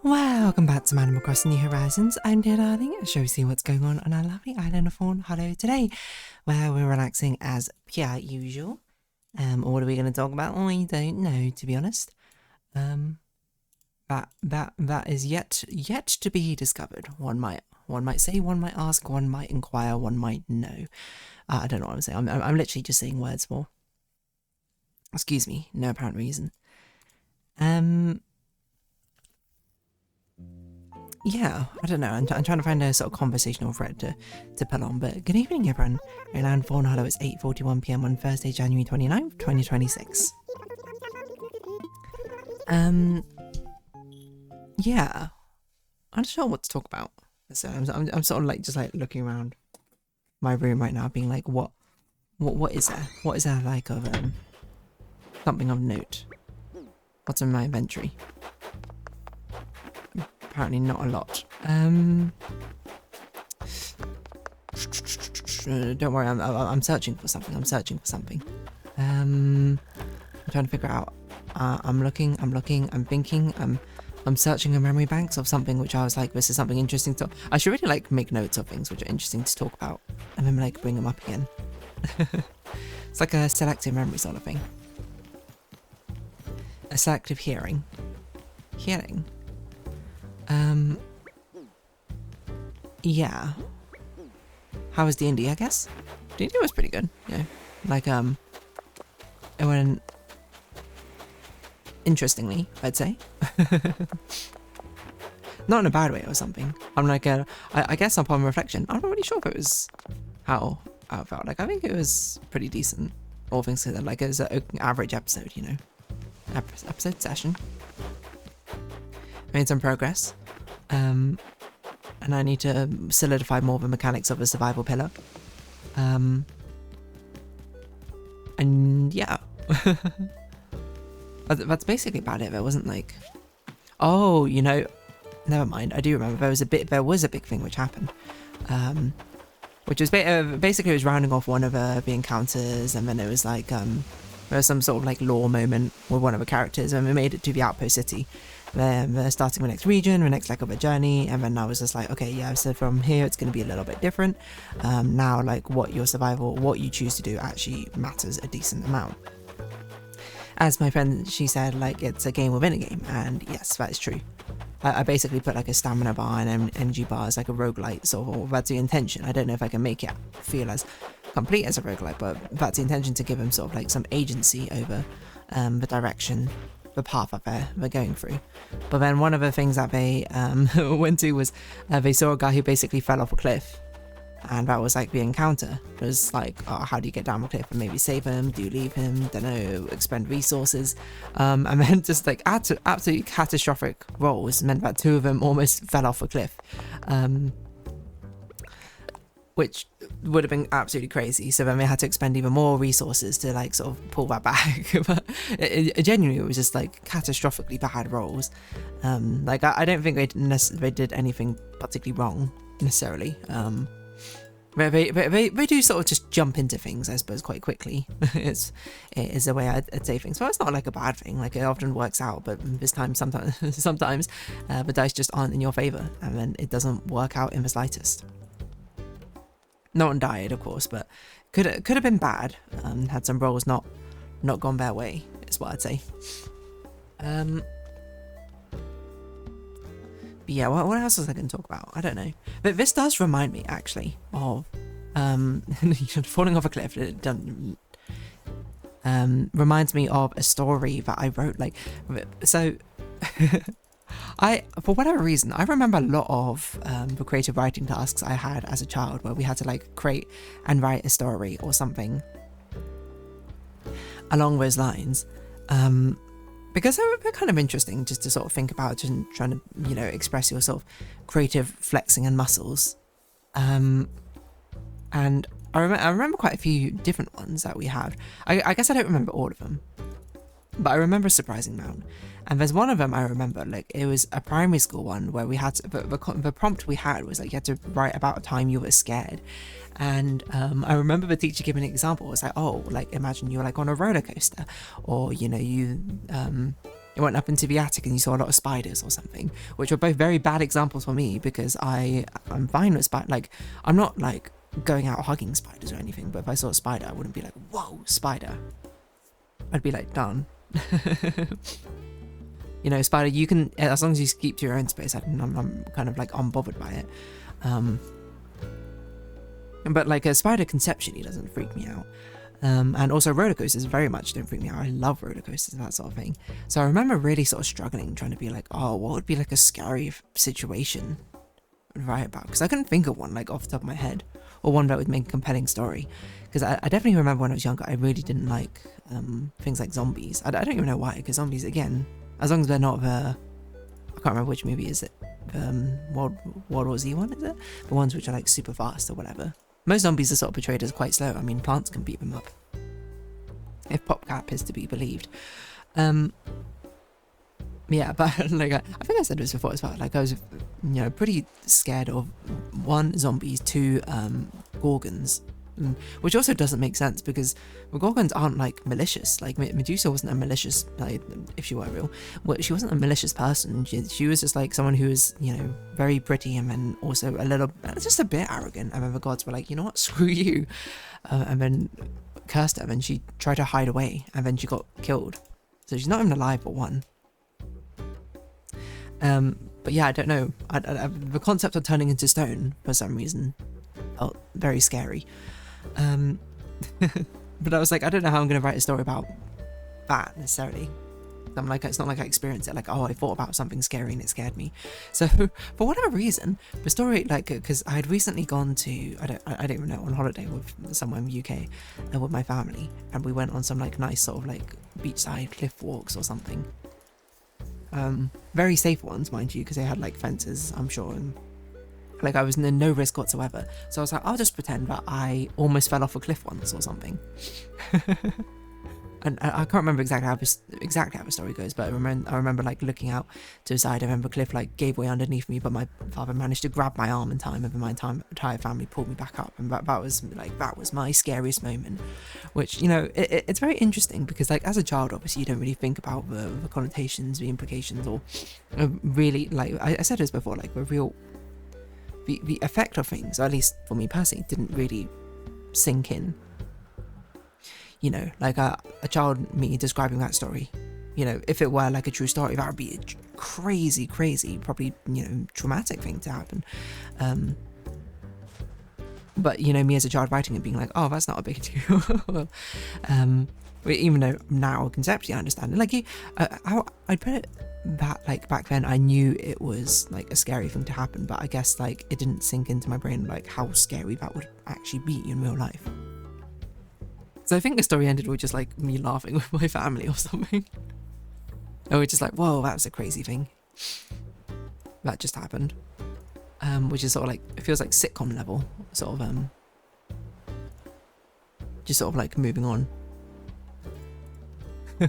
Welcome back to Animal Crossing New Horizons. I'm dear darling, a show see what's going on our lovely island of Fawnhallow today, where we're relaxing as per usual. What are we going to talk about? I don't know, to be honest. That is yet to be discovered. One might say, one might ask, one might inquire, one might know. I don't know what I'm saying. I'm literally just saying words for. Excuse me, no apparent reason. Yeah, I don't know. I'm trying to find a sort of conversational thread to pull on. But good evening, everyone. We're in Fawnhallow. It's 8:41 p.m. on Thursday, January 29th, 2026. Yeah, I'm not sure what to talk about. So I'm sort of like just like looking around my room right now, being like, what is there? What is there like of something of note? What's in my inventory? Apparently not a lot. Don't worry, I'm searching for something. I'm trying to figure out. I'm looking, I'm thinking, I'm searching in memory banks of something which I was like, this is something interesting to. I should really like make notes of things which are interesting to talk about, and then like bring them up again. It's like a selective memory sort of thing. A selective hearing. Yeah. How was D&D, I guess? D&D was pretty good, yeah. Like, it went interestingly, I'd say. Not in a bad way or something. I'm like, I guess upon reflection, I'm not really sure if it was how it felt. Like, I think it was pretty decent, all things considered. Like, it was an average episode, you know. Episode session. Made some progress. And I need to solidify more of the mechanics of the survival pillar. And yeah. That's basically about it. There wasn't like, oh, you know, never mind. I do remember there was a big thing which happened. Which was basically it was rounding off one of the encounters, and then it was like there was some sort of like lore moment with one of the characters, and we made it to the outpost city. Then we're starting the next region, the next leg of a journey, and then I was just like, okay, yeah, so from here it's going to be a little bit different. Now, like, what you choose to do actually matters a decent amount. As my friend, she said, like, it's a game within a game, and yes, that is true. I basically put like a stamina bar and energy bar as like a roguelite, sort of, that's the intention. I don't know if I can make it feel as complete as a roguelite, but that's the intention, to give them sort of like some agency over the direction, the path that they're going through. But then one of the things that they went to was they saw a guy who basically fell off a cliff, and that was like the encounter. It was like, oh, how do you get down the cliff and maybe save him? Do you leave him? Don't know, expend resources. And then just like absolutely catastrophic rolls meant that two of them almost fell off a cliff, which would have been absolutely crazy. So then they had to expend even more resources to like sort of pull that back. But it genuinely, it was just like catastrophically bad rolls. Like I don't think they did anything particularly wrong necessarily. They do sort of just jump into things, I suppose, quite quickly. It is the way I'd say things. Well, it's not like a bad thing. Like, it often works out, but this time sometimes the dice just aren't in your favor, and then it doesn't work out in the slightest. No one died, of course, but could have been bad. Had some rolls not gone their way, is what I'd say. But yeah, what else was I going to talk about? I don't know. But this does remind me, actually, of falling off a cliff. It reminds me of a story that I wrote. Like, so, for whatever reason, I remember a lot of the creative writing tasks I had as a child, where we had to like create and write a story or something along those lines. Because they're kind of interesting just to sort of think about, just trying to, you know, express your sort of creative flexing and muscles. And I remember quite a few different ones that we had. I guess I don't remember all of them, but I remember a surprising amount. And there's one of them I remember, like, it was a primary school one where we had to, the prompt we had was like, you had to write about a time you were scared. And I remember the teacher giving an example. It was like, oh, like, imagine you're like on a roller coaster, or, you know, you went up into the attic and you saw a lot of spiders or something, which were both very bad examples for me because I'm fine with spiders. Like, I'm not like going out hugging spiders or anything, but if I saw a spider, I wouldn't be like, whoa, spider. I'd be like, done. You know, spider, you can, as long as you keep to your own space, I'm kind of like unbothered by it. But like a spider conceptually doesn't freak me out. And also roller coasters very much don't freak me out. I love roller coasters and that sort of thing. So I remember really sort of struggling, trying to be like, oh, what would be like a scary situation to write about? Because I couldn't think of one like off the top of my head, or one that would make a compelling story. Because I definitely remember when I was younger, I really didn't like things like zombies. I don't even know why, because zombies, again, as long as they're not I can't remember which movie is it, World War Z one, is it? The ones which are like super fast or whatever. Most zombies are sort of portrayed as quite slow. I mean, plants can beat them up, if PopCap is to be believed. Yeah, but like I think I said this before as well. Like I was, you know, pretty scared of 1, zombies, 2, gorgons, which also doesn't make sense because the gorgons aren't like malicious. Like Medusa wasn't a malicious, like, if she were real, well, she wasn't a malicious person. She was just like someone who was, you know, very pretty and then also a little, just a bit arrogant. And then the gods were like, you know what, screw you, and then cursed her, and she tried to hide away, and then she got killed. So she's not even alive for 1. But yeah, I don't know. The concept of turning into stone for some reason felt very scary. But I was like, I don't know how I'm going to write a story about that necessarily. I'm like, it's not like I experienced it, like, oh, I thought about something scary and it scared me. So for whatever reason, the story, like, because I had recently gone to, I don't even know, on holiday with somewhere in the UK with my family, and we went on some like nice sort of like beachside cliff walks or something. Very safe ones, mind you, because they had like fences, I'm sure, and like I was in no risk whatsoever. So I was like, I'll just pretend that I almost fell off a cliff once or something. And I can't remember exactly how the story goes, but I remember like looking out to the side. I remember cliff like gave way underneath me, but my father managed to grab my arm in time, and my entire family pulled me back up, and that was my scariest moment. Which, you know, it's very interesting because like as a child, obviously you don't really think about the connotations, the implications, or really, like I said this before, like the effect of things, or at least for me personally, didn't really sink in. You know, like a child me describing that story, you know, if it were like a true story, that would be a crazy, probably, you know, traumatic thing to happen. But, you know, me as a child writing it being like, oh, that's not a big deal. Even though now conceptually I understand it, like I'd put it that like back then I knew it was like a scary thing to happen, but I guess like it didn't sink into my brain like how scary that would actually be in real life. So I think the story ended with just like me laughing with my family or something. And we're just like, whoa, that was a crazy thing that just happened. Which is sort of like, it feels like sitcom level, sort of just sort of like moving on.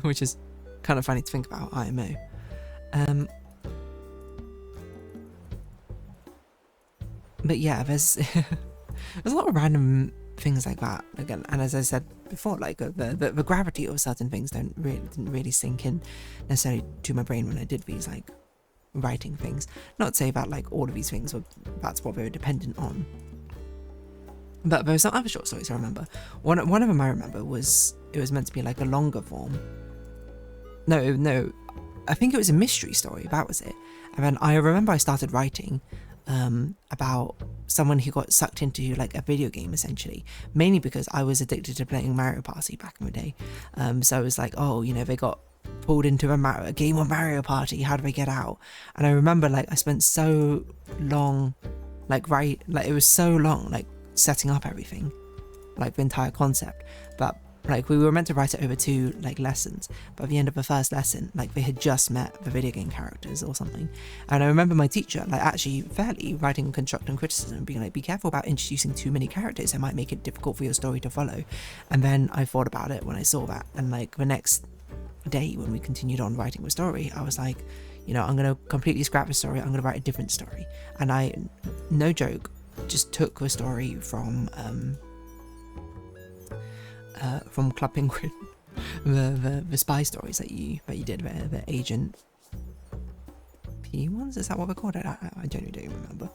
Which is kind of funny to think about, IMO. But yeah, there's a lot of random things like that again, and as I said before, like the gravity of certain things didn't really sink in necessarily to my brain when I did these like writing things. Not to say that like all of these things that's what they were dependent on, but there were some other short stories I remember. One of them I remember was, it was meant to be like a longer form. No, I think it was a mystery story, that was it. And then I remember I started writing about someone who got sucked into like a video game, essentially, mainly because I was addicted to playing Mario Party back in the day. So I was like, oh, you know, they got pulled into a game of Mario Party, how do they get out? And I remember like I spent so long it was so long like setting up everything, like the entire concept, but like we were meant to write it over 2 like lessons, but at the end of the first lesson, like they had just met the video game characters or something. And I remember my teacher like actually fairly writing constructive criticism, being like, be careful about introducing too many characters, it might make it difficult for your story to follow. And then I thought about it when I saw that, and like the next day when we continued on writing the story, I was like, you know, I'm gonna completely scrap the story, I'm gonna write a different story. And I, no joke, just took the story from Club Penguin. the spy stories that you did, the Agent P ones. Is that what they're called? I genuinely don't remember.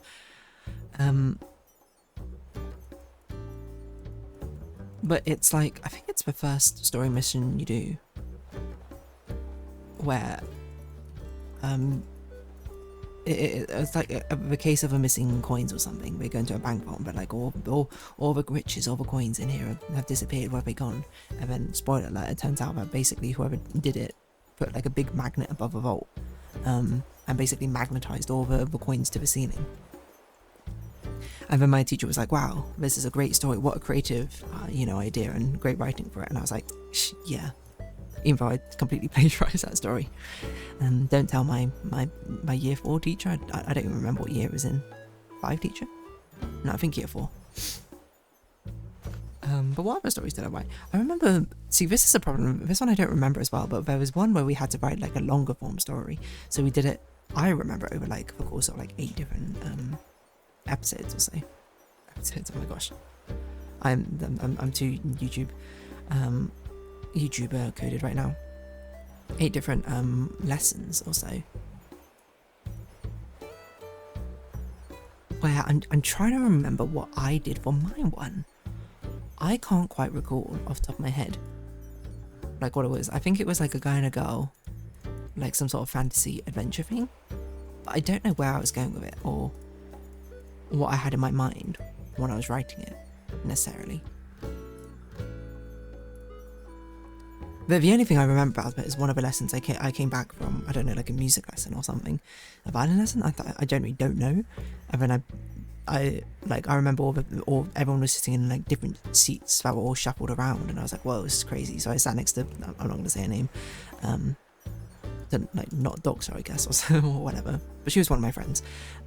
But it's like, I think it's the first story mission you do where it's like the case of a missing coins or something. They go into a bank vault, but like all the riches, all the coins in here have disappeared. Where have they gone? And then, spoiler alert, it turns out that basically whoever did it put like a big magnet above the vault, and basically magnetized all the coins to the ceiling. And then my teacher was like, "Wow, this is a great story. What a creative, idea, and great writing for it." And I was like, "Yeah." Even though I completely plagiarized that story. And don't tell my year 4 teacher. I don't even remember what year it was in. 5 teacher? No, I think year 4. But what other stories did I write? I remember, see, this is a problem. This one I don't remember as well, but there was one where we had to write like a longer form story. So we did it, I remember it over like the course of like 8 different episodes or so. Episodes, oh my gosh. I'm too YouTuber coded right now. 8 different lessons or so. Where I'm trying to remember what I did for my one. I can't quite recall off the top of my head like what it was. I think it was like a guy and a girl, like some sort of fantasy adventure thing. But I don't know where I was going with it or what I had in my mind when I was writing it necessarily. But the only thing I remember about it is one of the lessons I came back from, I don't know, like a music lesson or something. A violin lesson? I generally don't know. And then I remember all everyone was sitting in like different seats that were all shuffled around, and I was like, whoa, this is crazy. So I sat next to, I'm not going to say her name, like not Doctor, I guess, or whatever. But she was one of my friends.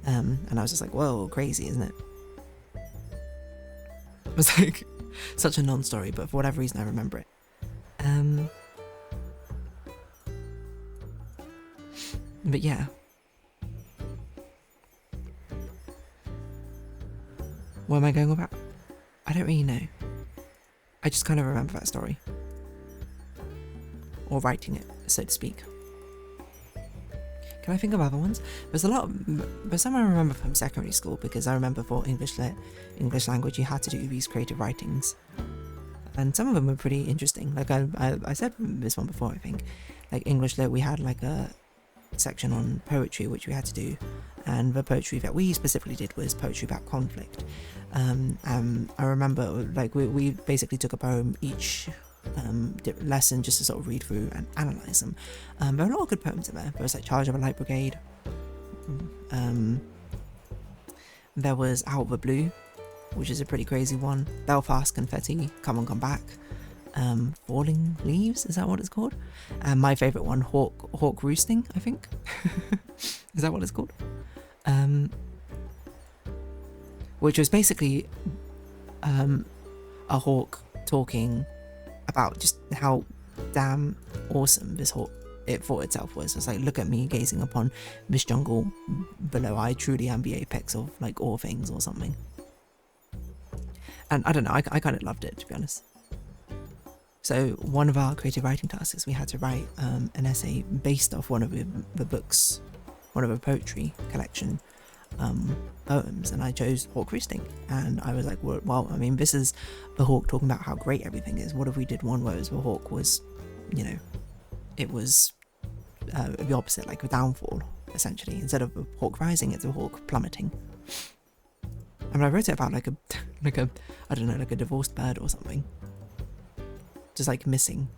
And I was just like, whoa, crazy, isn't it? It was like such a non-story, but for whatever reason I remember it. But yeah. What am I going about? I don't really know. I just kind of remember that story. Or writing it, so to speak. Can I think of other ones? There's some I remember from secondary school, because I remember for English language you had to do these creative writings. And some of them were pretty interesting. Like I said this one before, I think. Like English lit, we had like a section on poetry which we had to do, and the poetry that we specifically did was poetry about conflict. I remember like we basically took a poem each lesson just to sort of read through and analyse them. There were a lot of good poems in there. There was like Charge of a Light Brigade. There was Out of the Blue, which is a pretty crazy one. Belfast Confetti, Come On Come Back. Falling Leaves, is that what it's called? And my favourite one, Hawk Roosting, I think. Is that what it's called? Which was basically a hawk talking about just how damn awesome this hawk it thought itself was. It's like, look at me gazing upon this jungle below. I truly am the apex of like all things or something. And I don't know, I kind of loved it, to be honest. So one of our creative writing tasks, we had to write an essay based off one of the books, one of the poetry collection poems, and I chose Hawk Roosting. And I was like, well, I mean, this is the hawk talking about how great everything is. What if we did one where the hawk was, it was the opposite, like a downfall, essentially. Instead of a hawk rising, it's a hawk plummeting. I mean, I wrote it about like a I don't know, like a divorced bird or something. Just like missing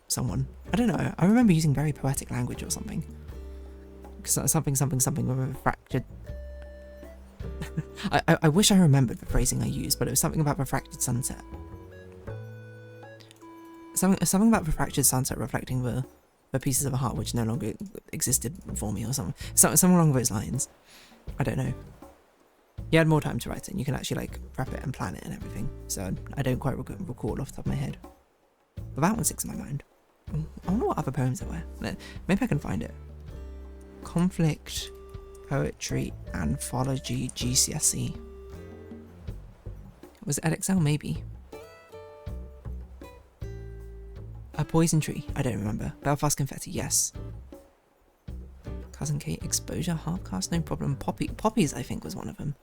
someone. I don't know. I remember using very poetic language or something. Something with a fractured... I wish I remembered the phrasing I used, but it was something about the fractured sunset. Something about the fractured sunset reflecting the pieces of a heart which no longer existed for me or something. Something along those lines. I don't know. You had more time to write it, and you can actually like prep it and plan it and everything. So I don't quite recall off the top of my head. But that one sticks in my mind. I wonder what other poems there were. Maybe I can find it. Conflict, Poetry, Anthology, GCSE. Was it Edexcel? Maybe. A Poison Tree, I don't remember. Belfast Confetti, yes. Cousin Kate, Exposure, Half-Cast, no problem. Poppies, I think, was one of them.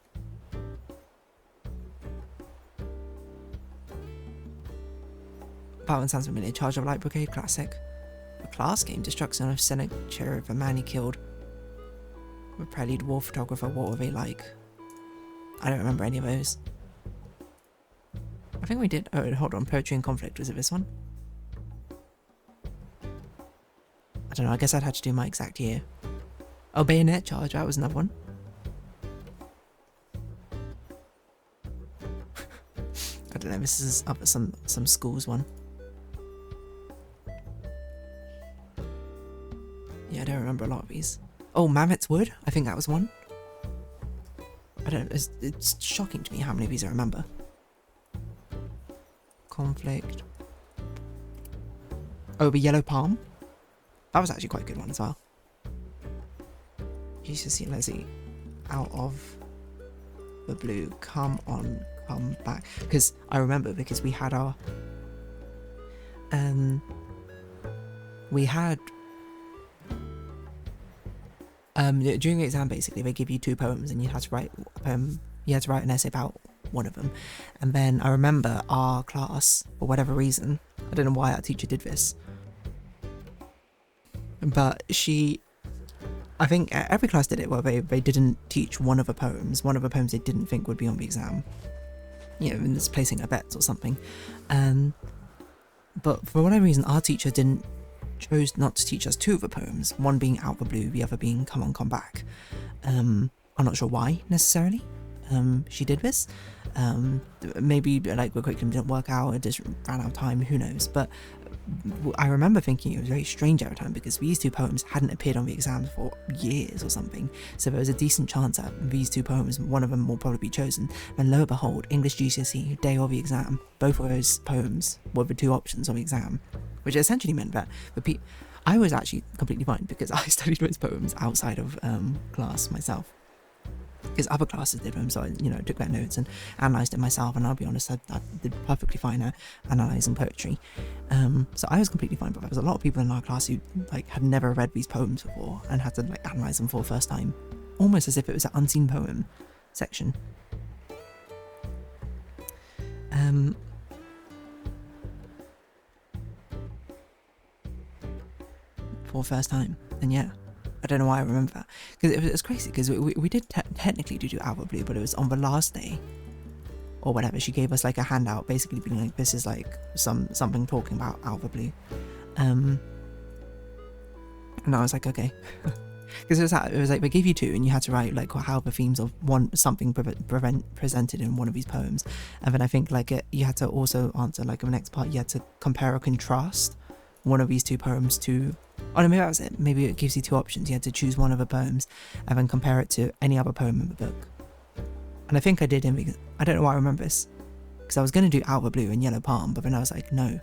That one sounds familiar. Charge of Light Brigade, classic. A class game, Destruction of Senator of a man he killed. A Prelude, War Photographer, what were they like? I don't remember any of those. I think we did. Oh, hold on. Poetry and Conflict, was it this one? I don't know, I guess I'd have to do my exact year. Oh, Bayonet Charge, that was another one. I don't know, this is up at some schools one. Yeah, I don't remember a lot of these. Oh, Mammoth's Wood, I think that was one. I don't know, it's shocking to me how many of these I remember. Conflict. Oh, the Yellow Palm. That was actually quite a good one as well. GCSE Leslie, Out of the Blue, Come On, Come Back. Because I remember, because we had our during the exam, basically they give you 2 poems and you had to write a poem. You had to write an essay about one of them. And then I remember our class, for whatever reason, I don't know why our teacher did this, but I think every class did it where they didn't teach one of the poems they didn't think would be on the exam. You know, and it's placing a bet or something. But for whatever reason, our teacher chose not to teach us 2 of the poems, one being Out the Blue, the other being Come On, Come Back. I'm not sure why, necessarily, she did this. Maybe, like, Recollecting didn't work out, it just ran out of time, who knows, but I remember thinking it was very strange every time because these 2 poems hadn't appeared on the exams for years or something, so there was a decent chance that these 2 poems, one of them will probably be chosen, and lo and behold, English GCSE, day of the exam, both of those poems were the 2 options on the exam, which essentially meant that I was actually completely fine because I studied those poems outside of class myself. Because other classes did them, so I, took their notes and analysed it myself, and I'll be honest, I did perfectly fine at analysing poetry. So I was completely fine, but there was a lot of people in our class who had never read these poems before and had to analyse them for the first time, almost as if it was an unseen poem section. For the first time, and yeah. I don't know why I remember that, because it was crazy, because we did technically do Out of Blue, but it was on the last day, or whatever. She gave us a handout, basically being like, this is something talking about Out of Blue, and I was like, okay, because it was like they gave you 2, and you had to write how the themes of something presented in one of these poems, and then I think you had to also answer the next part, you had to compare or contrast one of these 2 poems to, oh no, maybe that was it, maybe it gives you 2 options, you had to choose one of the poems and then compare it to any other poem in the book. And I think I did, I don't know why I remember this, because I was going to do Out of the Blue and Yellow Palm, but then I was like, no,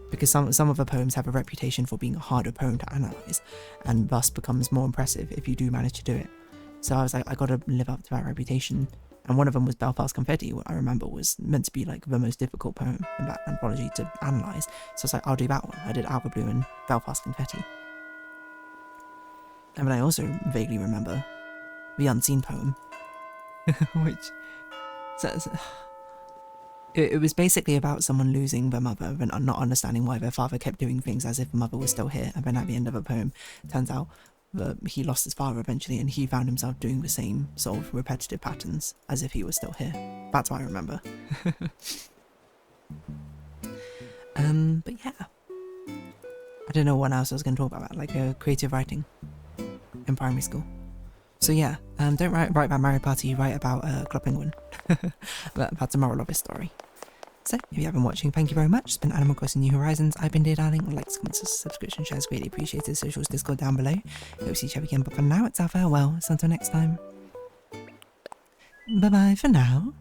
because some of the poems have a reputation for being a harder poem to analyse, and thus becomes more impressive if you do manage to do it. So I was like, I got to live up to that reputation. And one of them was Belfast Confetti, what I remember was meant to be the most difficult poem in that anthology to analyse. So I was like, I'll do that one. I did Out of the Blue and Belfast Confetti. And then I also vaguely remember the unseen poem, which it was basically about someone losing their mother and not understanding why their father kept doing things as if the mother was still here. And then at the end of the poem, it turns out that he lost his father eventually, and he found himself doing the same sort of repetitive patterns as if he was still here. That's what I remember. But yeah, I don't know what else I was going to talk about, creative writing in primary school. So yeah, don't write about Mario Party, write about Club Penguin. That's the moral of this story. So, if you have been watching, thank you very much. It's been Animal Crossing New Horizons. I've been Dear Darling. Likes, comments, subscription, shares, greatly appreciated. Socials, Discord down below. Hope to see each other again, but for now, it's our farewell. So until next time. Bye-bye for now.